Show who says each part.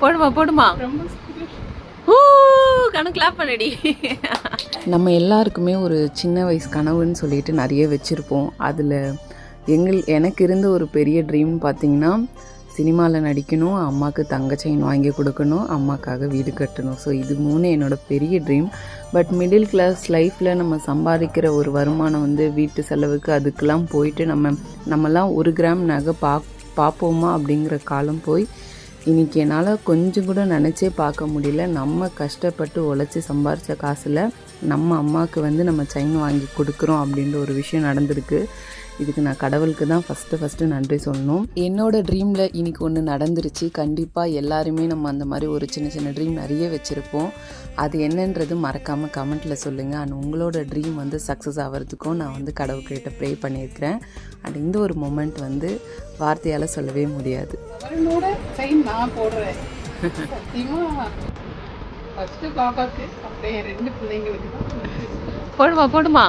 Speaker 1: போடுமா போடுமா கணக்கு கிளாப் பண்ணடி. நம்ம எல்லாருக்குமே ஒரு சின்ன வயசு கனவுன்னு சொல்லிட்டு நிறைய வச்சுருப்போம். அதில் எனக்கு இருந்த ஒரு பெரிய ட்ரீம் பார்த்திங்கன்னா, சினிமாவில் நடிக்கணும், அம்மாவுக்கு தங்க செயின் வாங்கி கொடுக்கணும், அம்மாவுக்காக வீடு கட்டணும். ஸோ இது 3 என்னோடய பெரிய ட்ரீம். பட் மிடில் கிளாஸ் லைஃப்பில் நம்ம சம்பாதிக்கிற ஒரு வருமானம் வந்து வீட்டு செலவுக்கு அதுக்கெல்லாம் போயிட்டு நம்மலாம் 1 கிராம் நகை பார்ப்போமா அப்படிங்கிற காலம் போய் இன்றைக்கி என்னால் கொஞ்சம் கூட நினச்சே பார்க்க முடியல. நம்ம கஷ்டப்பட்டு உழைச்சி சம்பாரித்த காசில் நம்ம அம்மாவுக்கு வந்து நம்ம செயின் வாங்கி கொடுக்குறோம் அப்படின்ற ஒரு விஷயம் நடந்திருக்கு. இதுக்கு நான் கடவுளுக்கு தான் ஃபஸ்ட்டு நன்றி சொல்லணும். என்னோடய ட்ரீமில் இன்றைக்கி ஒன்று நடந்துருச்சு. கண்டிப்பாக எல்லாருமே நம்ம அந்த மாதிரி ஒரு சின்ன சின்ன ட்ரீம் நிறைய வச்சுருப்போம். அது என்னன்றது மறக்காமல் கமெண்ட்டில் சொல்லுங்கள். அண்ட் உங்களோட ட்ரீம் வந்து சக்ஸஸ் ஆகிறதுக்கும் நான் வந்து கடவுள்கிட்ட ப்ரே பண்ணியிருக்கிறேன். அண்ட் இந்த ஒரு மொமெண்ட் வந்து வார்த்தையால் சொல்லவே முடியாது.
Speaker 2: நான் போடுறேன் ஃபஸ்ட்டு பாப்பாக்கு, அப்படியே 2 பிள்ளைங்களுக்கு தான்.
Speaker 1: போடுமா